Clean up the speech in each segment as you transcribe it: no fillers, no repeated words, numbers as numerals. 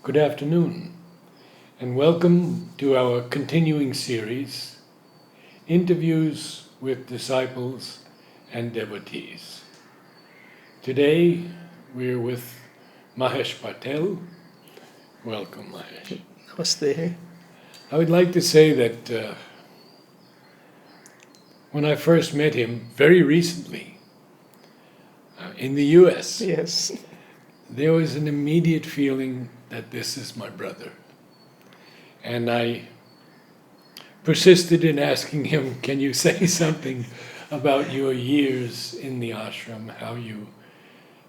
Good afternoon, and welcome to our continuing series, Interviews with Disciples and Devotees. Today, we're with Mahesh Patel. Welcome, Mahesh. Namaste. I would like to say that when I first met him, very recently, in the US, Yes. there was an immediate feeling that this is my brother. And I persisted in asking him, can you say something about your years in the ashram, how you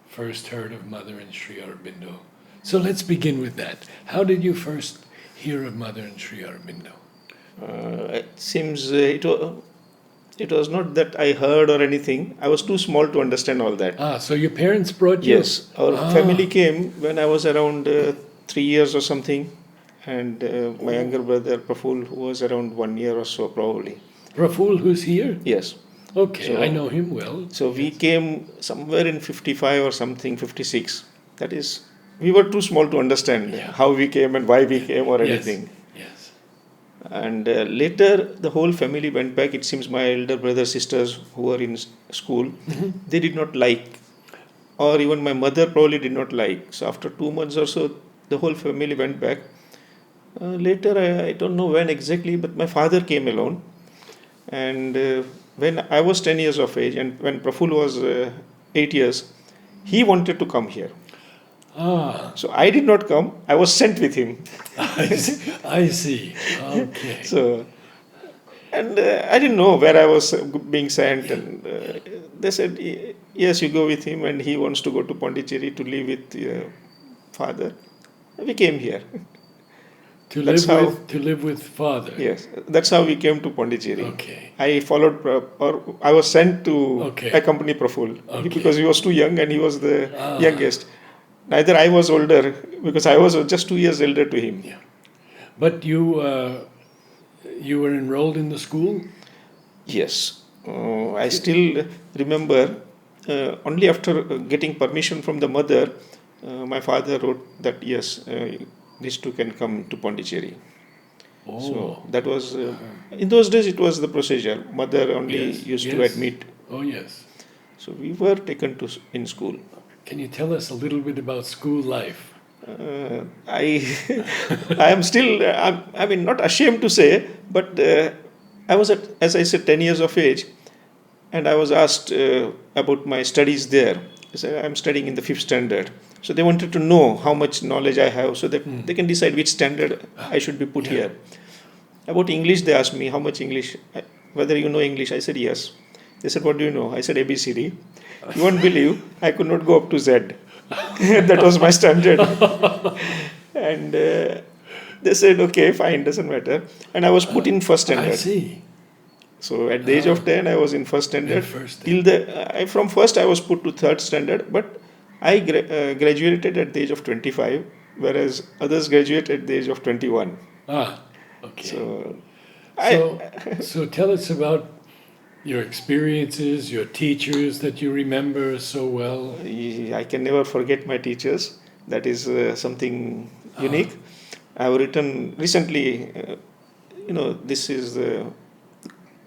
first heard of Mother and Sri Aurobindo? So let's begin with that. How did you first hear of Mother and Sri Aurobindo? It seems it was not that I heard or anything. I was too small to understand all that. So your parents brought you? Yes. Our family came when I was around 3 years or something. And my younger brother, Praful, who was around 1 year or so probably. Praful, who's here? Yes. Okay, So- I know him well. So we came somewhere in 55 or something, 56. That is, we were too small to understand Yeah. how we came and why we came or Yes, anything. yes. And later, the whole family went back. It seems my elder brothers, sisters who were in school, they did not like, or even my mother probably did not like. So after 2 months or so, the whole family went back. Later, I don't know when exactly, but my father came alone. And when I was 10 years of age, and when Praful was 8 years, he wanted to come here. So I did not come. I was sent with him. I see. Okay. So, and I didn't know where I was being sent, and they said, yes, you go with him, and he wants to go to Pondicherry to live with your father. We came here. To That's live with father. Yes, that's how we came to Pondicherry. Okay. I followed, or I was sent to Okay. accompany Praful Okay. because he was too young and he was the youngest. Neither I was older because I was just 2 years elder to him. Yeah. But you were enrolled in the school? Yes, I still remember only after getting permission from the mother, my father wrote that yes, these two can come to Pondicherry. Oh. So that was, in those days it was the procedure. Mother only Yes, used to yes. admit. Oh, yes. So we were taken to in school. Can you tell us a little bit about school life? I I am still, I mean, not ashamed to say, but I was as I said, 10 years of age, and I was asked about my studies there. I said, I'm studying in the 5th standard. So they wanted to know how much knowledge I have so that they can decide which standard I should be put here. About English, they asked me, how much English, whether you know English. I said, yes. They said, what do you know? I said, ABCD. You won't believe, I could not go up to Z. That was my standard. And they said, okay, fine, doesn't matter. And I was put in first I standard. see. So at the age of 10, I was in first standard. first Till from first, I was put to third standard, but I graduated at the age of 25, whereas others graduate at the age of 21. Okay. So, So tell us about your experiences, your teachers that you remember so well. I can never forget my teachers. That is something unique. I have written recently, this is the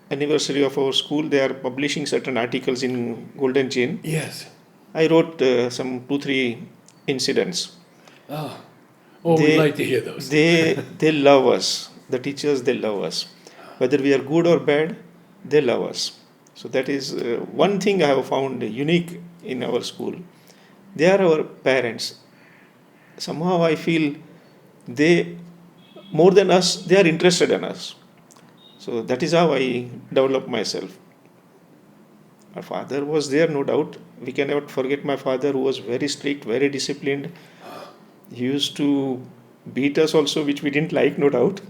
anniversary of our school. They are publishing certain articles in Golden Chain. Yes. I wrote some 2-3 incidents. We'd like to hear those. They love us. The teachers, they love us. Whether we are good or bad, they love us. So that is one thing I have found unique in our school. They are our parents. Somehow I feel they, more than us, they are interested in us. So that is how I developed myself. My father was there, no doubt. We cannot forget my father, who was very strict, very disciplined. He used to beat us also, which we didn't like, no doubt.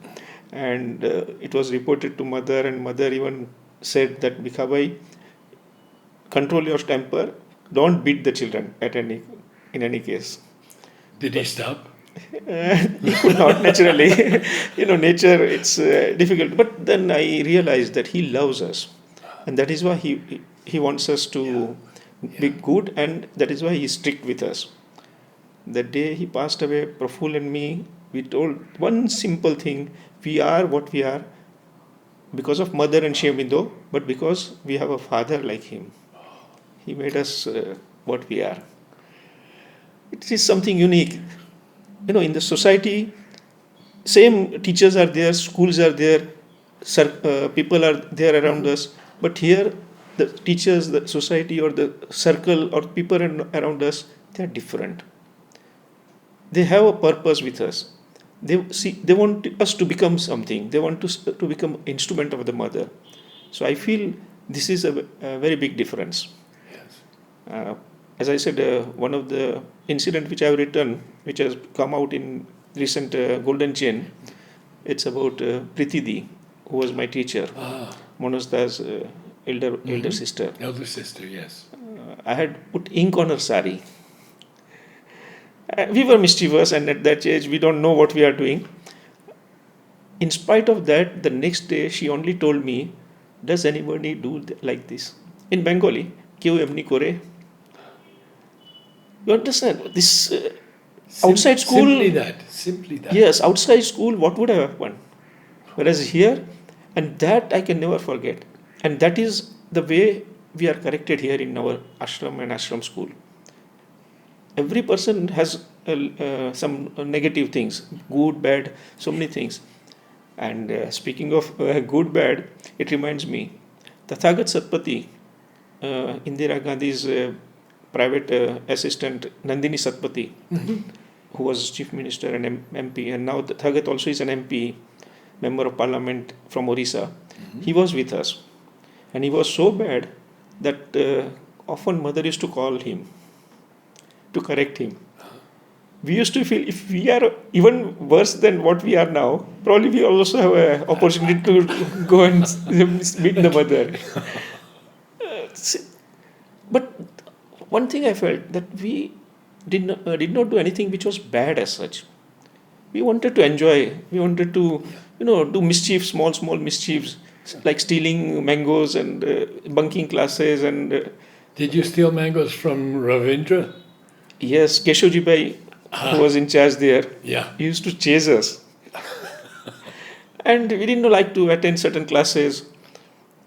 And it was reported to mother, and mother even said that, Bikhabai, control your temper, don't beat the children in any case. Did he stop? He could not, naturally. Nature, it's difficult. But then I realized that he loves us. And that is why he wants us to be good, and that is why he is strict with us. The day he passed away, Praful and me, we told one simple thing: we are what we are because of mother and Aurobindo, but because we have a father like him. He made us what we are. It is something unique. In the society, same teachers are there, schools are there, people are there around us, but here the teachers, the society, or the circle, or people around us, they are different. They have a purpose with us. They want us to become something. They want to become instrument of the mother. So I feel this is a very big difference. Yes. As I said, one of the incident which I have written, which has come out in recent Golden Chain, it's about Pritidi, who was my teacher, Manoj Das' elder sister. Elder sister, yes. I had put ink on her sari. We were mischievous, and at that age, we don't know what we are doing. In spite of that, the next day, she only told me, "Does anybody do like this?" In Bengali, "Keu emni kore?" You understand? This outside school. Simply that. Yes, outside school, what would have happened? Whereas here, and that I can never forget. And that is the way we are corrected here in our ashram and ashram school. Every person has some negative things, good, bad, so many things. And speaking of good, bad, it reminds me, Tathagat Satpati, Indira Gandhi's private assistant, Nandini Satpati, who was chief minister and MP, and now Tathagat also is an MP, member of parliament from Orissa. He was with us. And he was so bad that often mother used to call him to correct him. We used to feel if we are even worse than what we are now, probably we also have an opportunity to go and meet the mother. But one thing I felt that we did not do anything which was bad as such. We wanted to enjoy. We wanted to, do mischief, small mischiefs, like stealing mangoes and bunking classes. And did you steal mangoes from Ravindra? Yes, Keshavji Bhai, who was in charge there, Yeah. he used to chase us. And we didn't like to attend certain classes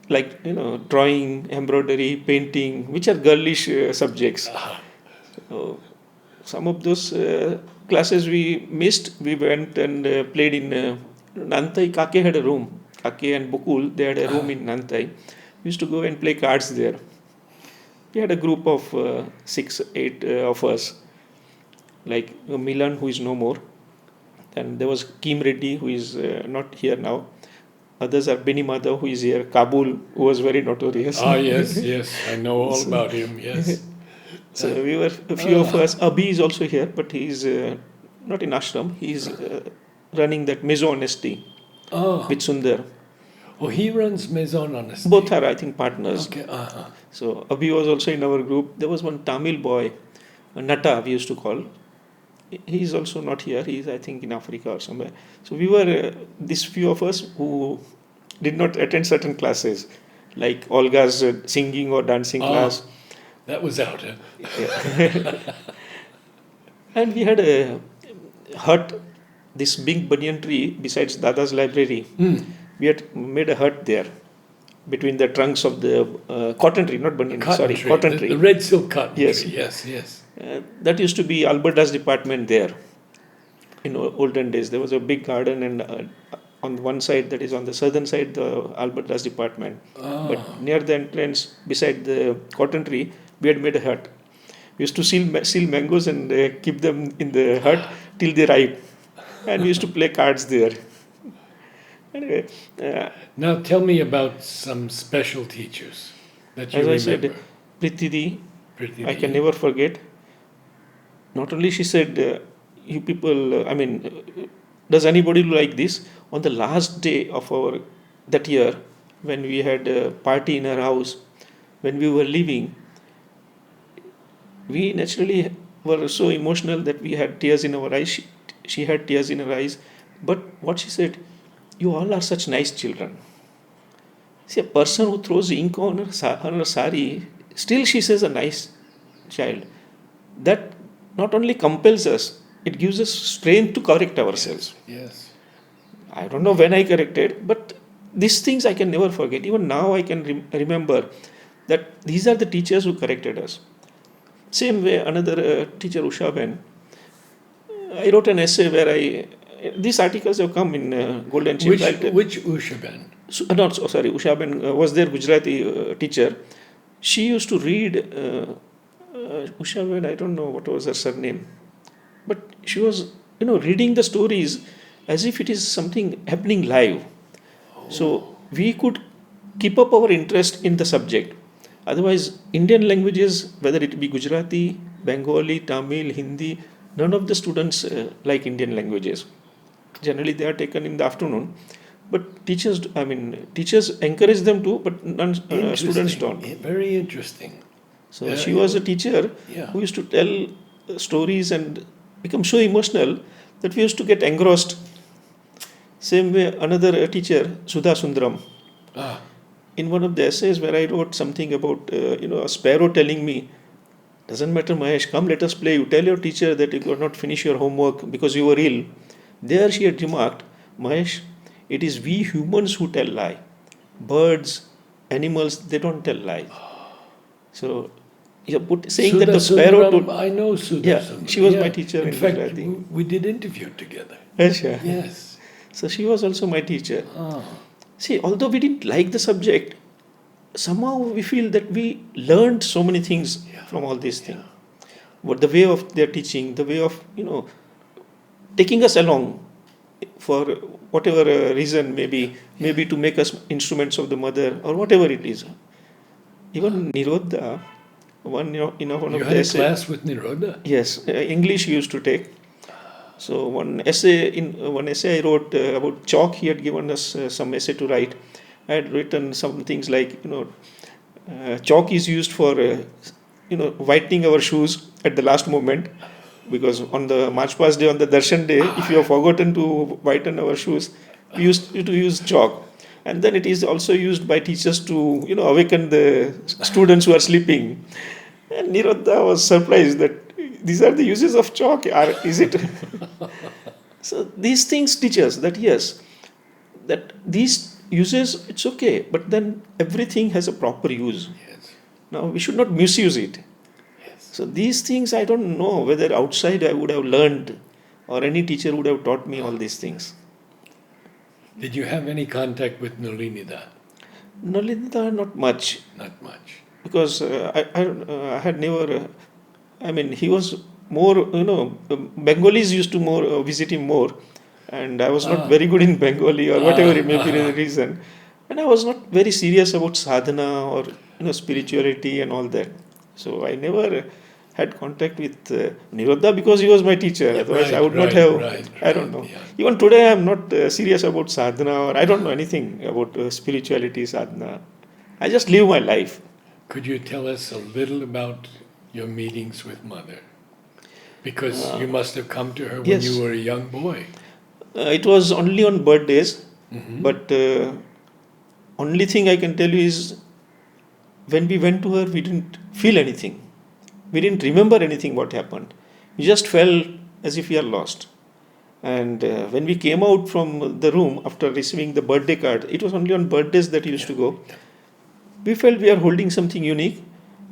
like, drawing, embroidery, painting, which are girlish subjects. So, some of those classes we missed. We went and played in Nantai. Kake had a room. Kake and Bukul, they had a room in Nantai. We used to go and play cards there. We had a group of 6, 8 of us, like Milan, who is no more. And there was Kim Reddy, who is not here now. Others are Beni Madhav, who is here. Kabul, who was very notorious. Yes, I know all about him, yes. So we were a few of us. Abhi is also here, but he is not in ashram. He is running that Maison Honesty with Sundar. Oh, he runs Maison Honesty. Both are, I think, partners. Okay. So Abhi was also in our group. There was one Tamil boy, Nata, we used to call. He is also not here. He is, I think, in Africa or somewhere. So we were this few of us who did not attend certain classes, like Olga's singing or dancing class. That was out. Yeah. And we had a hut, this big banyan tree besides Dada's library. We had made a hut there between the trunks of the cotton tree, not banyan, cotton tree. The red silk cotton Yes. tree, yes. That used to be Alberta's department there. In olden days, there was a big garden, and on one side, that is on the southern side, the Alberta's department. But near the entrance, beside the cotton tree, we had made a hut. We used to seal mangoes and keep them in the hut till they ripe. And we used to play cards there. Anyway. Now tell me about some special teachers that you remember. As I said, Pritidi, I can never forget. Not only she said, you people, does anybody like this? On the last day of that year, when we had a party in our house, when we were leaving, we naturally were so emotional that we had tears in our eyes. She had tears in her eyes. But what she said, you all are such nice children. See, a person who throws ink on her sari, still she says a nice child. That not only compels us, it gives us strength to correct ourselves. Yes. I don't know when I corrected, but these things I can never forget. Even now, I can remember that these are the teachers who corrected us. Same way, another teacher, Usha Ben, I wrote an essay where these articles have come in Golden Shield. Which Ushaben? Not so, sorry, Usha Ben was their Gujarati teacher. She used to read Usha Ben, I don't know what was her surname, but she was, reading the stories as if it is something happening live. So we could keep up our interest in the subject. Otherwise, Indian languages, whether it be Gujarati, Bengali, Tamil, Hindi, none of the students like Indian languages. Generally, they are taken in the afternoon. But teachers encourage them to, but students don't. Very interesting. So she was a teacher who used to tell stories and become so emotional that we used to get engrossed. Same way, another teacher, Sudha Sundaram, in one of the essays where I wrote something about, a sparrow telling me, doesn't matter, Mahesh, come let us play. You tell your teacher that you could not finish your homework because you were ill. There she had remarked, Mahesh, it is we humans who tell lie. Birds, animals, they don't tell lies. So, saying Sudha that the sparrow... I know Sudha. Yeah, Sundaram. she was my teacher in fact, we did interview together. Yes. So she was also my teacher. See, although we didn't like the subject, somehow we feel that we learned so many things from all these things. But the way of their teaching, the way of, taking us along for whatever reason, maybe to make us instruments of the mother or whatever it is. Even Nirodha, one of you the had a class with Nirodha? Yes, English he used to take. So one essay I wrote about chalk. He had given us some essay to write. I had written some things like chalk is used for whitening our shoes at the last moment, because on the March Past day, on the Darshan day, if you have forgotten to whiten our shoes, we used to use chalk. And then it is also used by teachers to awaken the students who are sleeping. And Nirodha was surprised that these are the uses of chalk. Is it? So these things teach us that yes, that these uses, it's okay, but then everything has a proper use. Yes. Now we should not misuse it. Yes. So these things I don't know whether outside I would have learned or any teacher would have taught me all these things. Did you have any contact with Nalinida? Nalinida, not much. Not much. Because I had never, he was more, Bengalis used to visit him more. And I was not very good in Bengali or whatever it may be the reason. And I was not very serious about sadhana or, spirituality and all that. So I never had contact with Nirodha because he was my teacher. Otherwise I would not have, I don't know. Yeah. Even today I am not serious about sadhana, or I don't know anything about spirituality, sadhana. I just live my life. Could you tell us a little about your meetings with Mother? Because you must have come to her when you were a young boy. It was only on birthdays, but only thing I can tell you is when we went to her, we didn't feel anything. We didn't remember anything what happened. We just felt as if we are lost. And when we came out from the room after receiving the birthday card, it was only on birthdays that we used to go. We felt we are holding something unique,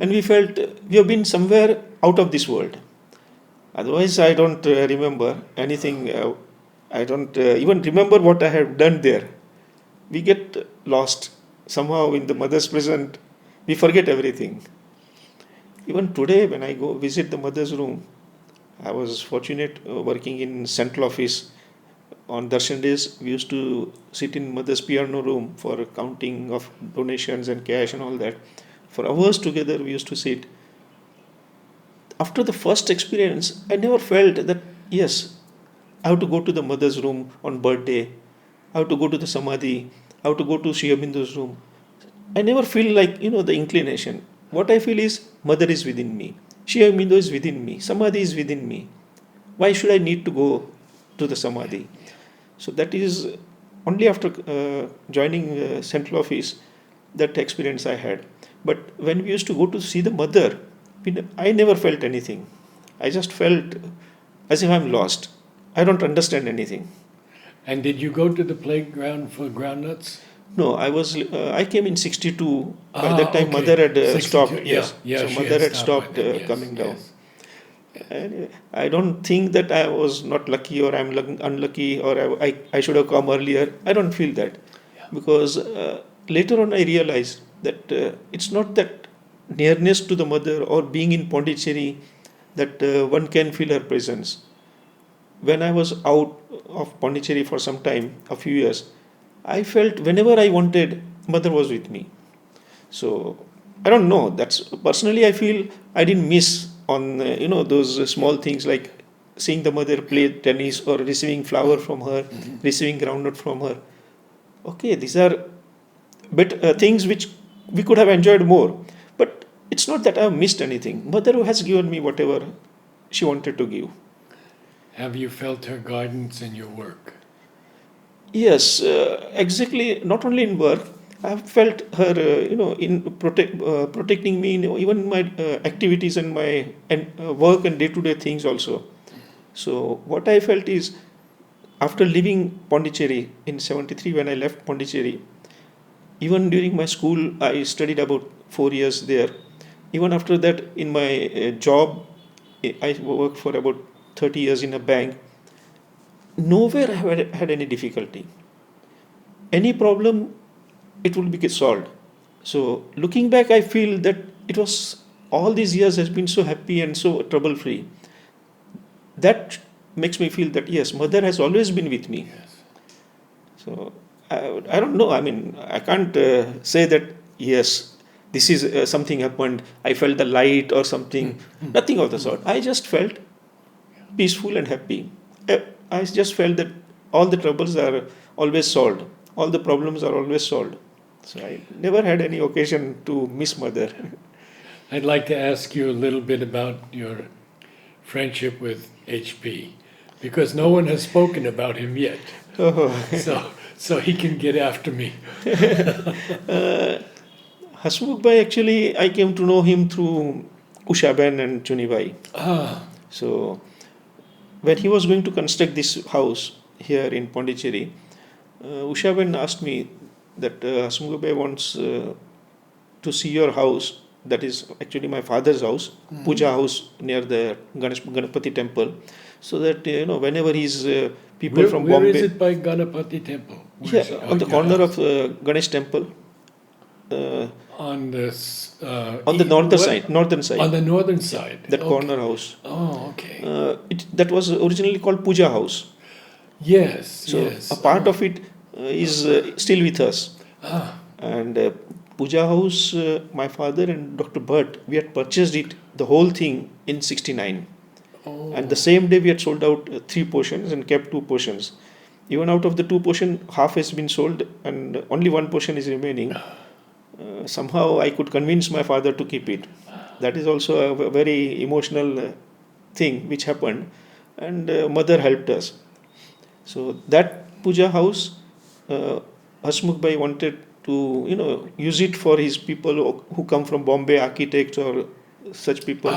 and we felt we have been somewhere out of this world. Otherwise, I don't remember anything. I don't even remember what I have done there. We get lost somehow in the mother's presence. We forget everything. Even today, when I go visit the mother's room, I was fortunate working in central office. On Darshan days, we used to sit in mother's piano room for counting of donations and cash and all that. For hours together, we used to sit. After the first experience, I never felt that, yes, I have to go to the mother's room on birthday. I have to go to the Samadhi. I have to go to Aurobindo room. I never feel like, the inclination. What I feel is, mother is within me. Aurobindo is within me. Samadhi is within me. Why should I need to go to the Samadhi? So that is only after joining central office that experience I had. But when we used to go to see the mother, I never felt anything. I just felt as if I'm lost. I don't understand anything. And did you go to the playground for groundnuts? No, I came in 62. By that time, Okay. mother had 62. stopped. Yeah, Yes. yeah, So she mother had stopped by stopped then. Yes, coming down. yes. And I don't think that I was not lucky or I'm unlucky or I should have come earlier. I don't feel that. Yeah. Because later on I realized that it's not that nearness to the mother or being in Pondicherry that one can feel her presence. When I was out of Pondicherry for some time, a few years, I felt whenever I wanted, mother was with me. So I don't know. That's personally I feel I didn't miss on those small things like seeing the mother play tennis or receiving flower from her, receiving groundnut from her. Okay, these are things which we could have enjoyed more. But it's not that I've missed anything. Mother has given me whatever she wanted to give. Have you felt her guidance in your work? Yes, exactly. Not only in work, I've felt her, in protecting me in even my activities and my work and day-to-day things also. So what I felt is after leaving Pondicherry in '73, when I left Pondicherry, even during my school, I studied about 4 years there. Even after that, in my job, I worked for about 30 years in a bank. Nowhere I have had any difficulty. Any problem, it will be solved. So looking back, I feel that it was all these years has been so happy and so trouble free. That makes me feel that yes, mother has always been with me. Yes. So I don't know. I mean, I can't say that yes, this is something happened. I felt the light or something. Nothing of the sort. I just felt peaceful and happy. I just felt that all the troubles are always solved. All the problems are always solved. So I never had any occasion to miss mother. I'd like to ask you a little bit about your friendship with HP, because no one has spoken about him yet. Oh. So he can get after me. Hasmukh Bhai, actually, I came to know him through Ushaben and Chunibai. Ah, So when he was going to construct this house here in Pondicherry, Ushaben asked me that Hasmukh Bhai wants to see your house. That is actually my father's house, puja house near the Ganapati temple, so that whenever he's people from where Bombay. is it by Ganapati temple? Where Yeah, is it? on the Your corner house. of Ganesh temple. On this. On the northern side. On the northern side. That Okay. corner house. Oh, okay. That was originally called Puja House. Yes. So yes. a part of it is still with us. Ah. And Puja House, my father and Dr. Bhatt, we had purchased it, the whole thing, in '69. Oh. And the same day we had sold out 3 portions and kept 2 portions. Even out of the 2 portion, half has been sold and only 1 portion is remaining. Somehow I could convince my father to keep it. That is also a very emotional thing which happened, and mother helped us. So that puja house, Hasmukh Bhai wanted to use it for his people who come from Bombay, architects or such people.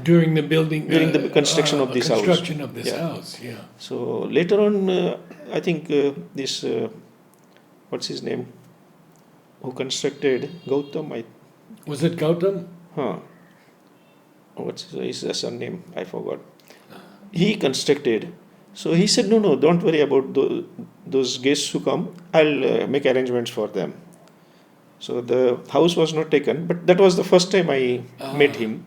During the building. During the construction of this house. Construction of this Yeah. house. Yeah. So later on, I think this what's his name, who constructed Gautam. Was it Gautam? What's his surname? I forgot. He constructed. So he said, no, don't worry about those guests who come. I'll make arrangements for them. So the house was not taken, but that was the first time I met him.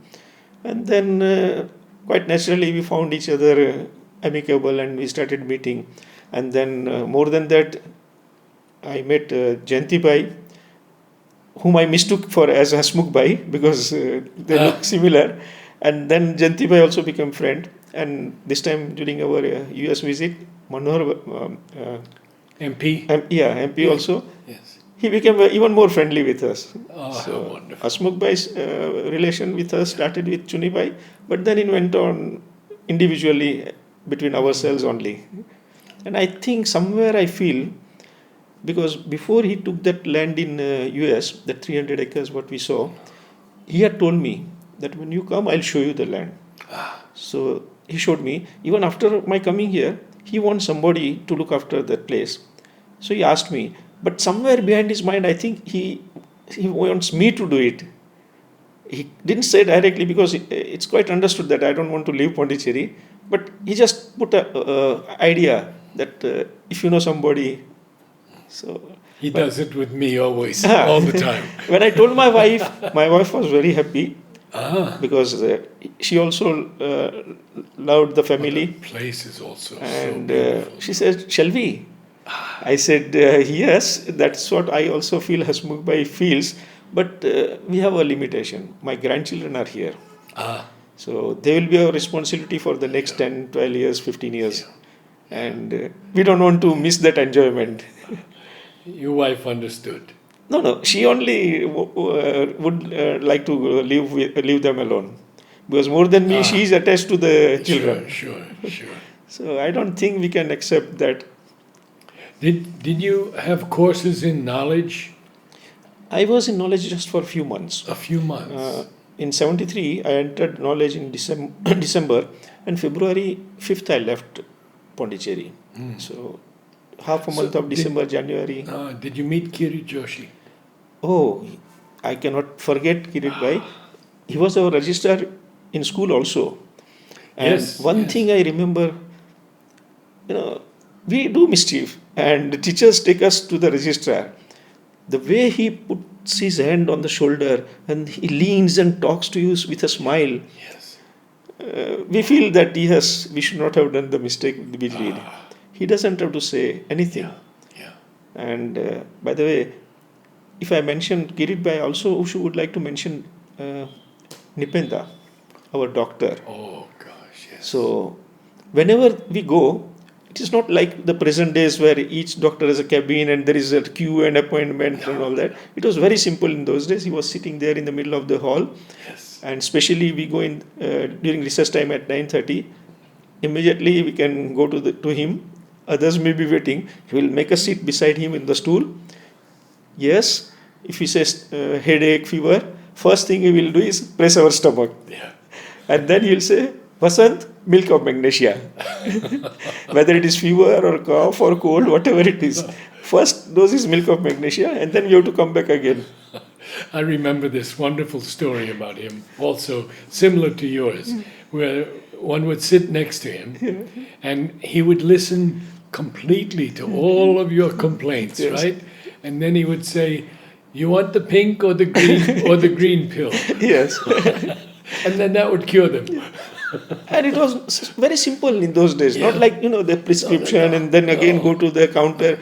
And then quite naturally we found each other amicable and we started meeting. And then more than that, I met Jayanti Bhai, whom I mistook for as Hasmukh Bhai because they look similar. And then Jayanti Bhai also became friend. And this time during our US visit, Manohar MP? MP also. Yes. He became even more friendly with us. Oh, how wonderful. Hasmukh Bhai's relation with us started with Chuni Bhai, but then it went on individually between ourselves only. And I think somewhere I feel, because before he took that land in US, that 300 acres what we saw, he had told me that when you come, I'll show you the land. So he showed me. Even after my coming here, he wants somebody to look after that place. So he asked me, but somewhere behind his mind, I think he wants me to do it. He didn't say directly because it's quite understood that I don't want to leave Pondicherry, but he just put a idea that if you know somebody, so He does it with me always, Ah. all the time. when I told my wife was very happy Ah, because she also loved the well, family, the place is also so and beautiful. she said, "Shall we?" I said, "Yes, that's what I also feel Hasmukh Bhai feels, but we have a limitation. My grandchildren are here. Ah, So they will be our responsibility for the next Yeah. 10, 12 years, 15 years. Yeah. And we don't want to miss that enjoyment." your wife understood. No, she only would like to leave them alone. Because more than me, Ah. she is attached to the children. Sure. So I don't think we can accept that. Did you have courses in knowledge? I was in knowledge just for a few months. A few months. In 73, I entered knowledge in December, and February 5th, I left Pondicherry. Mm. So half a So month of did- December, January. Did you meet Kirit Joshi? Oh, I cannot forget Kirit Bhai. He was our registrar in school also. And Yes, one yes. thing I remember, we do mischief, and the teachers take us to the registrar. The way he puts his hand on the shoulder and he leans and talks to you with a smile, Yes. we feel that yes, we should not have done the mistake we did. He doesn't have to say anything. Yeah. And by the way, if I mention Kirit Bhai, also Ushu would like to mention Nipenda, our doctor. Oh gosh, yes. So whenever we go, it is not like the present days where each doctor has a cabin and there is a queue and appointment and all that. It was very simple in those days. He was sitting there in the middle of the hall, Yes. and especially we go in during recess time at 9:30. Immediately we can go to him. Others may be waiting. He will make a seat beside him in the stool. Yes, if he says headache, fever, first thing he will do is press our stomach. Yeah. And then he will say, "Vasant, milk of magnesia." Whether it is fever or cough or cold, whatever it is. First dose is milk of magnesia, and then we have to come back again. I remember this wonderful story about him, also similar to yours, where one would sit next to him and he would listen completely to all of your complaints, Yes. right? And then he would say, "You want the pink or the green or the green pill?" Yes. And then that would cure them. And it was very simple in those days, not like, the prescription and then again go to the counter.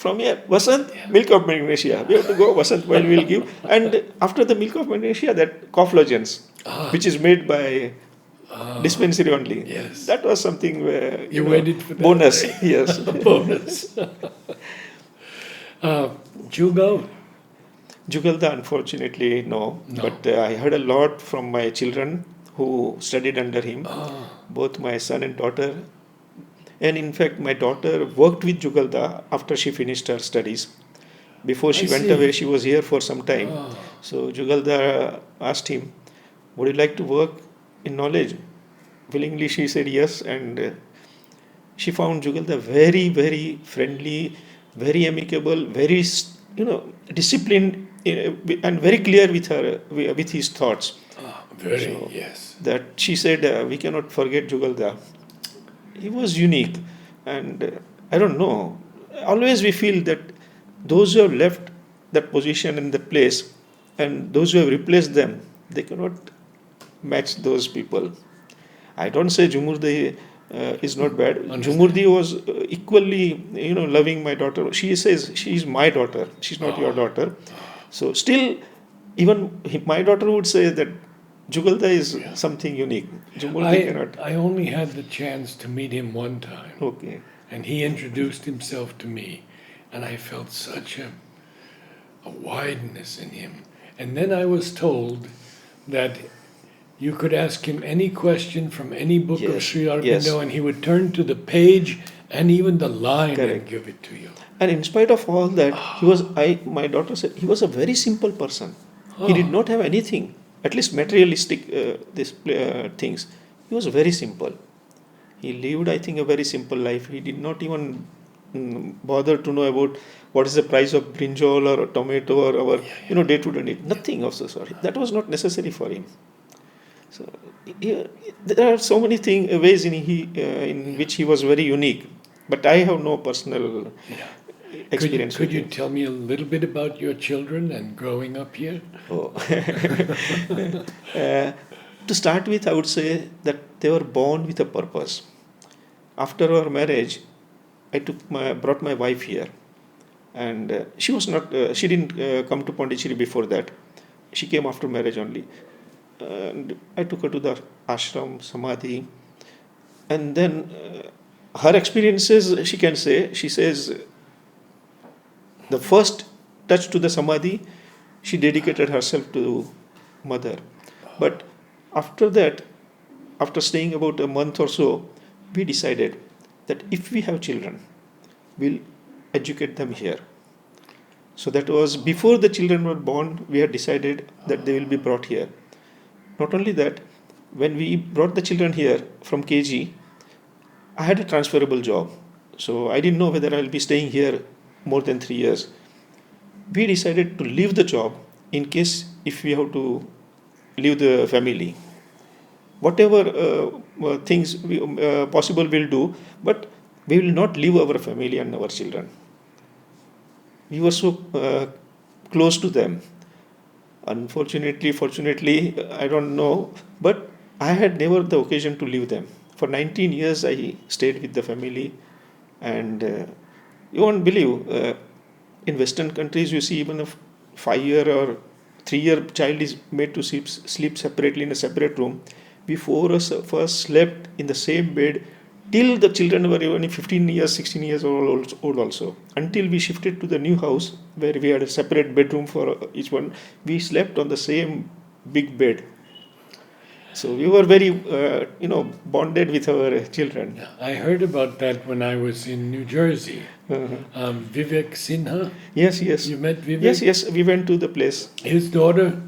From here, Vasant, milk of magnesia. We have to go, Vasant will give. And after the milk of magnesia, that cough lozenges, which is made by dispensary only. Yes. That was something where, You waited for that. bonus. Yes. A bonus. Jugal. Jugalda, unfortunately, no. No. But I heard a lot from my children who studied under him, both my son and daughter. And in fact, my daughter worked with Jugalda after she finished her studies. Before she I went see. away, she was here for some time. Ah. So Jugalda asked him, "Would you like to work in knowledge?" Willingly, she said yes. And she found Jugalda very, very friendly, very amicable, very, disciplined, and very clear with his thoughts. Very, So, yes. That she said, we cannot forget Jugalda. He was unique, and I don't know. Always we feel that those who have left that position in that place and those who have replaced them, they cannot match those people. I don't say Jumurdi is not bad. Understand. Jumurdi was equally, loving my daughter. She says she is my daughter. She's not your daughter. So still, even my daughter would say that Jugalda is something unique. Jumurdi cannot. I only had the chance to meet him one time, Okay. and he introduced himself to me, and I felt such a wideness in him. And then I was told that you could ask him any question from any book of Yes, Sri Aurobindo, yes. and he would turn to the page and even the line and Correct. give it to you. And in spite of all that, my daughter said, he was a very simple person. He did not have anything, at least materialistic things. He was very simple. He lived, I think, a very simple life. He did not even bother to know about what is the price of brinjal or a tomato or our day-to-day need. Nothing of the sort. That was not necessary for him. So there are so many ways in which he was very unique. But I have no personal Yeah. experience Could with you him. tell me a little bit about your children and growing up here? Oh. To start with, I would say that they were born with a purpose. After our marriage, brought my wife here, and she didn't come to Pondicherry before that. She came after marriage only, and I took her to the ashram, samadhi, and then her experiences. She says the first touch to the samadhi, she dedicated herself to mother. But after that, after staying about a month or so, we decided that if we have children, we'll educate them here. So that was before the children were born, we had decided that they will be brought here. Not only that, when we brought the children here from KG, I had a transferable job. So I didn't know whether I'll be staying here more than 3 years. We decided to leave the job in case if we have to leave the family. Whatever things possible we'll do, but we will not leave our family and our children. We were so close to them. Unfortunately, fortunately, I don't know, but I had never the occasion to leave them. For 19 years, I stayed with the family, and you won't believe, in Western countries, you see even a 5-year or 3-year child is made to sleep separately in a separate room. We four of us first slept in the same bed till the children were even 15 years, 16 years old also. Until we shifted to the new house where we had a separate bedroom for each one, we slept on the same big bed. So we were very, bonded with our children. I heard about that when I was in New Jersey. Uh-huh. Vivek Sinha, Yes, yes. you met Vivek? Yes, we went to the place. His daughter,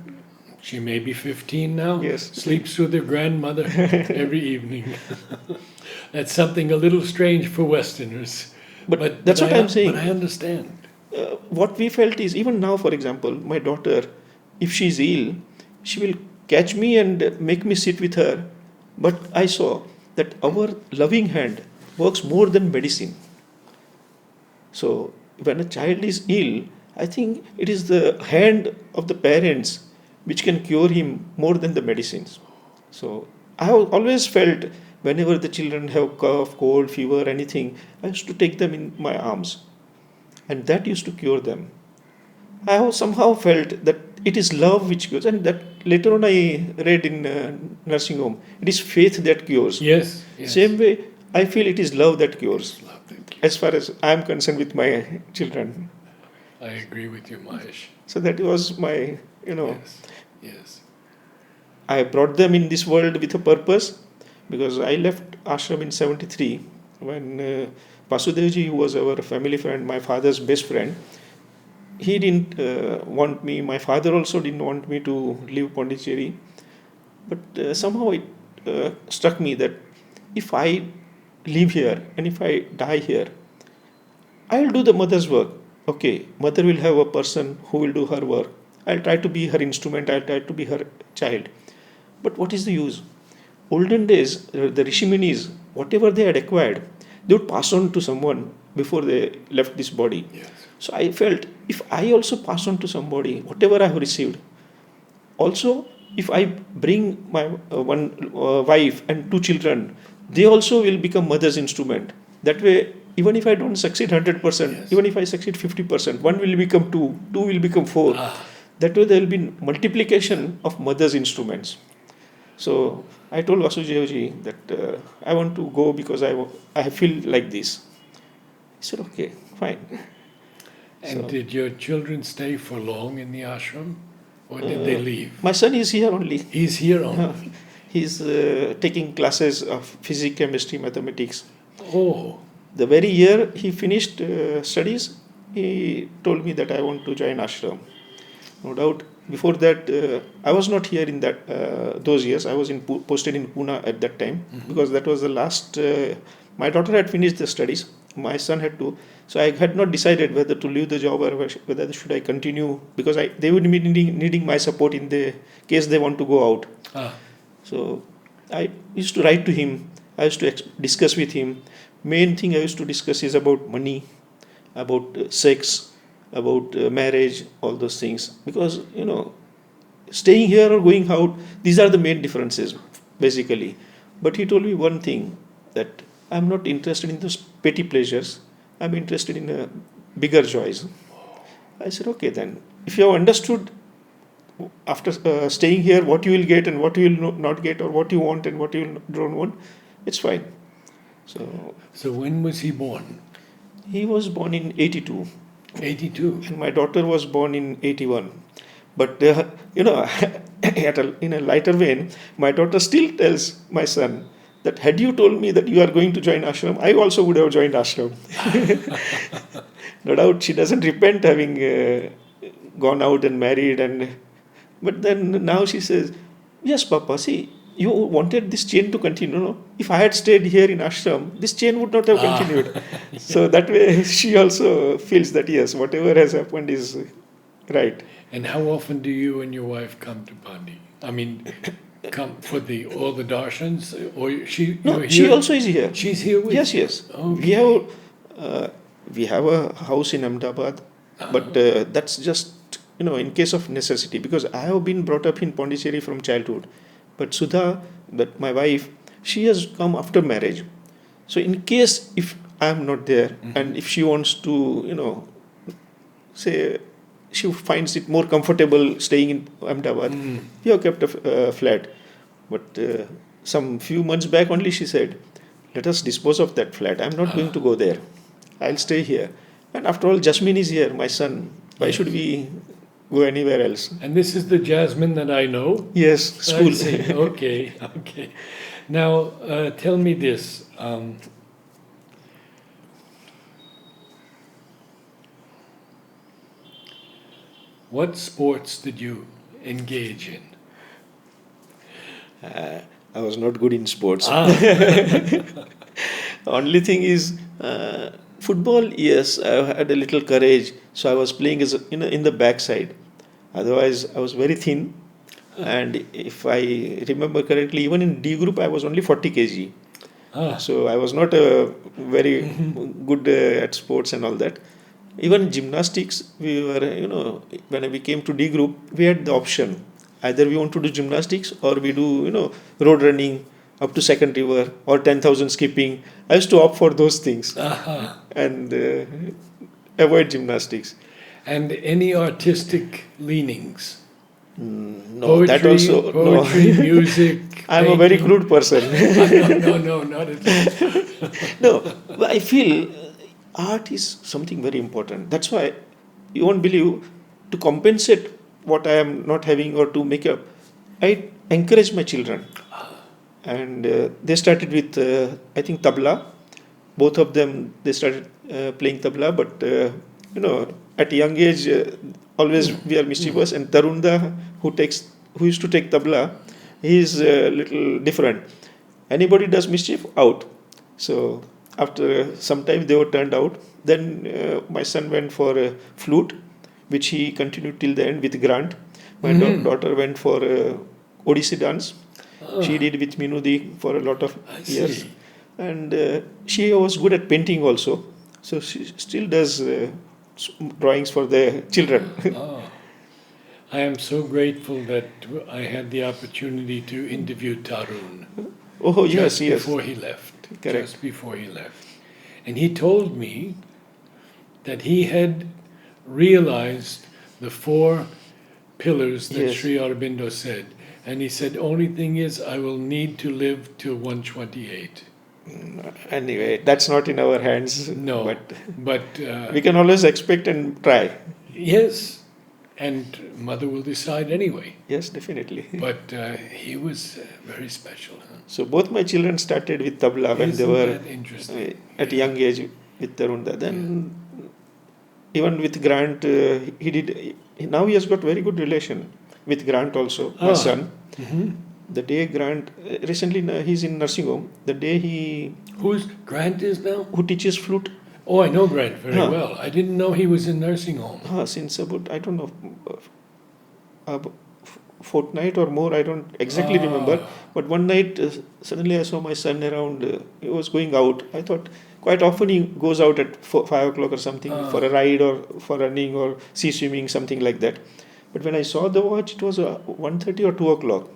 she may be 15 now, Yes. sleeps with her grandmother every evening. That's something a little strange for Westerners. But that's what I'm saying. But I understand. What we felt is, even now, for example, my daughter, if she's ill, she will catch me and make me sit with her. But I saw that our loving hand works more than medicine. So when a child is ill, I think it is the hand of the parents which can cure him more than the medicines. So I have always felt whenever the children have cough, cold, fever, anything, I used to take them in my arms, and that used to cure them. I have somehow felt that it is love which cures, and that later on I read in nursing home, it is faith that cures. Yes. Same way, I feel it is love that cures. Love that cure. As far as I am concerned with my children. I agree with you, Mahesh. So that was my, Yes. I brought them in this world with a purpose, because I left ashram in 73 when Vasudevji, who was our family friend, my father's best friend, he didn't want me. My father also didn't want me to leave Pondicherry. But somehow it struck me that if I live here and if I die here, I'll do the mother's work. Okay, mother will have a person who will do her work. I'll try to be her instrument, I'll try to be her child. But what is the use? Olden days, the Rishi Munis, whatever they had acquired, they would pass on to someone before they left this body. Yes. So I felt, if I also pass on to somebody whatever I have received, also if I bring my one wife and 2 children, they also will become mother's instrument. That way, even if I don't succeed 100%, Yes. even if I succeed 50%, 1 will become 2, 2 will become 4. That way there will be multiplication of mother's instruments. So I told Vasudevji that I want to go because I feel like this. He said, okay, fine. And So- did your children stay for long in the ashram? Or did they leave? My son is here only. He's here only. He's taking classes of physics, chemistry, mathematics. Oh, The very year he finished studies, he told me that I want to join ashram. No doubt, Before that, I was not here in that those years. I was posted in Pune at that time, because that was the last. My daughter had finished the studies. My son had to. So I had not decided whether to leave the job or whether should I continue, because they would be needing my support in the case they want to go out. Ah, So I used to write to him. I used to discuss with him. Main thing I used to discuss is about money, about sex, about marriage, all those things. Because staying here or going out, these are the main differences, basically. But he told me one thing, that I'm not interested in those petty pleasures. I'm interested in bigger joys. I said, okay, then. If you have understood after staying here what you will get and what you will not get, or what you want and what you don't want, it's fine. So when was he born? He was born in 82. 82. And my daughter was born in 81. But, in a lighter vein, my daughter still tells my son that had you told me that you are going to join ashram, I also would have joined ashram. No doubt she doesn't repent having gone out and married. But then now she says, yes, Papa, see, you wanted this chain to continue. No? If I had stayed here in ashram, this chain would not have continued. So that way she also feels that, yes, whatever has happened is right. And how often do you and your wife come to Pandi? I mean, come for all the darshans, or she? No, you're she here? also is here. She's here with Yes, you? yes. Okay. We have a house in Ahmedabad, but that's just in case of necessity, because I have been brought up in Pondicherry from childhood. But Sudha, that my wife, she has come after marriage. So in case if I am not there, and if she wants to say she finds it more comfortable staying in Ahmedabad, we have kept a flat. But some few months back only she said, let us dispose of that flat. I'm not going to go there. I'll stay here. And after all, Jasmine is here, my son. Why should we go anywhere else? And this is the Jasmine that I know? Yes, school. I see. Okay, okay. Now, tell me this. What sports did you engage in? I was not good in sports. Only thing is, football, yes, I had a little courage. So I was playing as in the backside. Otherwise, I was very thin. And if I remember correctly, even in D group, I was only 40 kg. So I was not very good at sports and all that. Even gymnastics, we were, when we came to D group, we had the option. Either we want to do gymnastics or we do, road running up to second river or 10,000 skipping. I used to opt for those things and avoid gymnastics. And any artistic leanings? No, Poetry, that also poetry, no. music. I'm a very crude person. No, not at all. No, but I feel art is something very important. That's why you won't believe, to compensate what I am not having or to make up, I encourage my children. And they started with, I think, tabla. Both of them, they started playing tabla, but, at a young age, always we are mischievous. And Tarunda, who used to take tabla, he is a little different. Anybody does mischief, out. So after some time, they were turned out. Then my son went for a flute, which he continued till the end with Grant. My daughter went for Odissi dance. She did with Minudi for a lot of years. And she was good at painting also. So she still does drawings for the children. I am so grateful that I had the opportunity to interview Tarun. Oh, yes, just before he left. Correct. Just before he left. And he told me that he had realized the 4 pillars that Sri Aurobindo said. And he said, only thing is, I will need to live till 128. Anyway, that's not in our hands. No, but we can always expect and try. Yes, and mother will decide anyway. Yes, definitely. But he was very special. Huh? So both my children started with tabla when they were interesting? at a young age with Tarunda. Then Even with Grant, he did. Now he has got very good relation with Grant also, my Ah. son. Mhm. The day Grant recently he's in nursing home. The day he Who's Grant is now? who teaches flute Oh, I know Grant very Huh. well. I didn't know he was in nursing home. since about I don't know a fortnight or more. I don't exactly remember. Ah. But one night suddenly I saw my son around. He was going out. I thought quite often he goes out at 5 o'clock or something for a ride or for running or sea swimming, something like that. But when I saw the watch, it was 1:30 or 2 o'clock.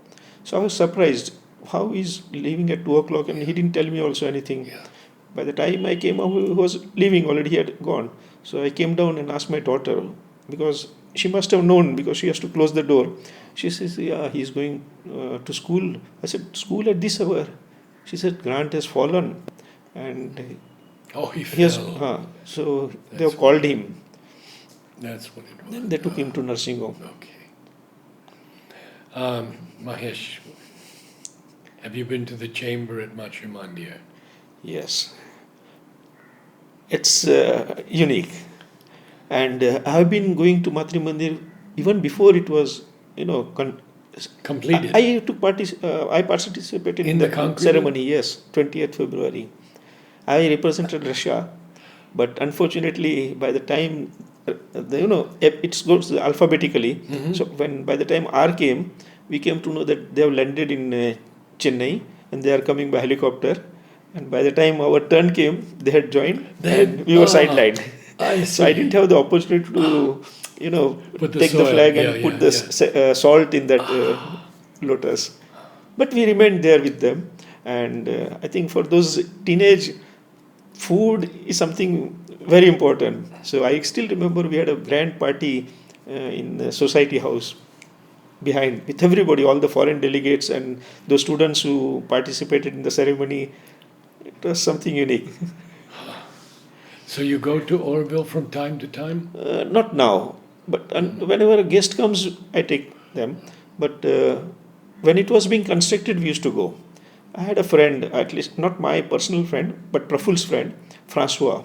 So I was surprised how he's leaving at 2 o'clock, and he didn't tell me also anything. Yeah. By the time I came out, he was leaving already. He had gone. So I came down and asked my daughter, because she must have known, because she has to close the door. She says, "Yeah, he's going to school." I said, "School at this hour?" She said, "Grant has fallen, and Oh, he he has." fell. So they That's have called him. That's what it was. Then they took him to nursing home. Okay. Mahesh, have you been to the chamber at Matrimandir? Yes, it's unique, and I've been going to Matri Mandir even before it was, you know, Completed. I took I participated In in the the concrete? ceremony. Yes, 20th February. I represented Russia, but unfortunately, by the time it goes alphabetically. Mhm. So when by the time R came, we came to know that they have landed in Chennai and they are coming by helicopter. And by the time our turn came, they had joined and we were sidelined. I So I see. didn't have the opportunity to, Put the take the soil, flag yeah, and put yeah, the yeah. salt in that lotus. But we remained there with them. And I think for those teenage, food is something very important. So I still remember we had a grand party in the society house behind with everybody, all the foreign delegates and those students who participated in the ceremony. It was something unique. So you go to Aurobindo from time to time? Not now, but whenever a guest comes, I take them. But when it was being constructed, we used to go. I had a friend, at least not my personal friend, but Praful's friend, Francois.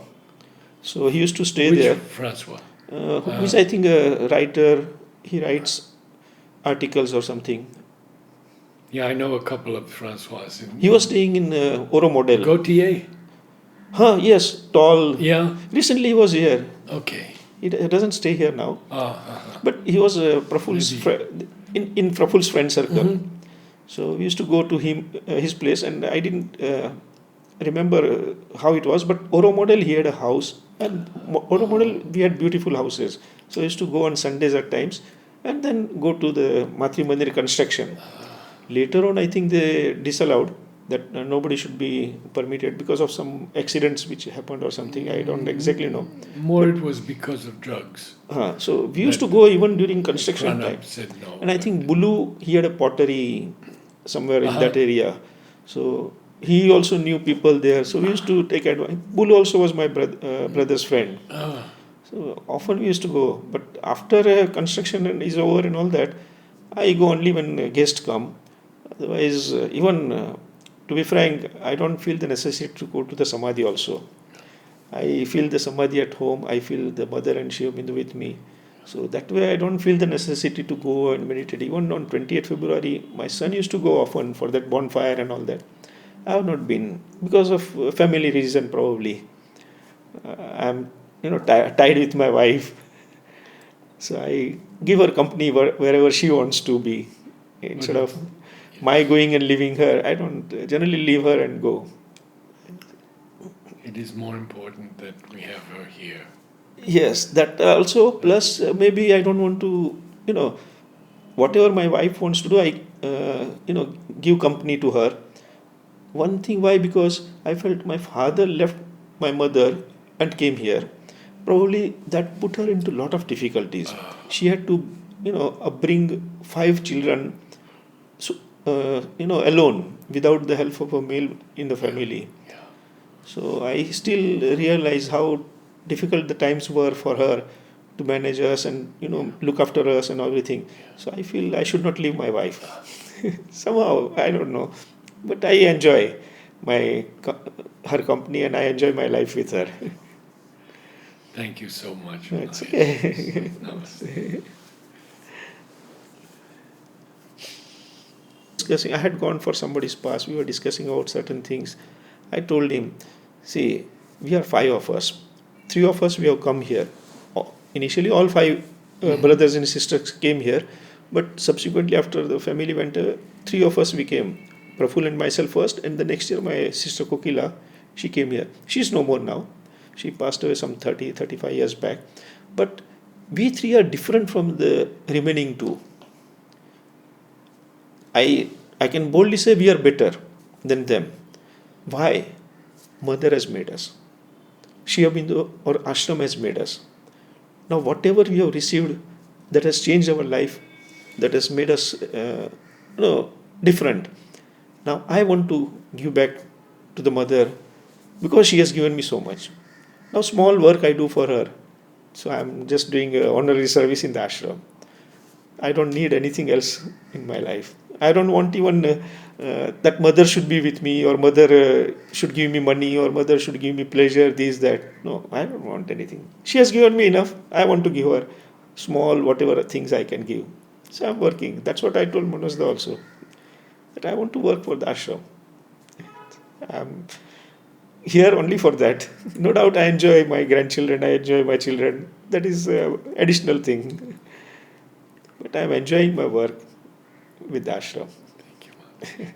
So he used to stay Which there. Francois? Who is, I think, a writer. He writes articles or something. Yeah, I know a couple of Francois. He was staying in Aurobindo. Gautier? Yes, tall. Yeah. Recently he was here. Okay. He doesn't stay here now. Uh-huh. But he was Praful's Maybe. in Praful's friend circle. Mhm. So we used to go to his place, and I didn't remember how it was. But Aurobindo, he had a house, and Aurobindo, we had beautiful houses. So I used to go on Sundays at times, and then go to the Matri Mandir construction. Later on, I think they disallowed that nobody should be permitted because of some accidents which happened or something. I don't exactly know. More it was because of drugs. So we used to go even during construction time. Pranab said no. And I think Bulu, he had a pottery somewhere in that area. So he also knew people there. So we used to take advantage. Bulu also was my brother's friend. Ah, So often we used to go. But after construction is over and all that, I go only when guests come. Otherwise, even to be frank, I don't feel the necessity to go to the Samadhi also. I feel the Samadhi at home. I feel the mother and Shiva Bindu with me. So that way I don't feel the necessity to go and meditate. Even on 20th February, my son used to go often for that bonfire and all that. I have not been because of family reason probably. I'm tied with my wife. So I give her company wherever she wants to be. Instead of my going and leaving her, I don't generally leave her and go. it is more important that we have her here. Yes, that also. Plus, maybe I don't want to, whatever my wife wants to do, I, give company to her. One thing why? Because I felt my father left my mother and came here. Probably that put her into a lot of difficulties. She had to, bring 5 children, so, alone without the help of a male in the family. Yeah. So I still realize how difficult the times were for her to manage us and look after us and everything. So I feel I should not leave my wife. Somehow I don't know, but I enjoy her company and I enjoy my life with her. Thank you so much. No, it's Mahesh. okay. Namaste. Discussing, I had gone for somebody's pass. We were discussing about certain things. I told him, see, we are five of us. Three of us we have come here. Initially, all five brothers and sisters came here, but subsequently, after the family went, three of us we came. Praful and myself first, and the next year, my sister Kokila, she came here. She's no more now. She passed away some 30, 35 years back. But we three are different from the remaining two. I can boldly say we are better than them. Why? Mother has made us. Aurobindo or ashram has made us. Now, whatever we have received that has changed our life, that has made us different. Now, I want to give back to the mother because she has given me so much. Now, small work I do for her. So, I'm just doing honorary service in the ashram. I don't need anything else in my life. I don't want even that mother should be with me, or mother should give me money, or mother should give me pleasure, this, that. No, I don't want anything. She has given me enough. I want to give her small, whatever things I can give. So I'm working. That's what I told Manojda also. That I want to work for the ashram. I'm here only for that. No doubt I enjoy my grandchildren, I enjoy my children. That is additional thing. But I'm enjoying my work with the ashram. Thank you, Mahesh.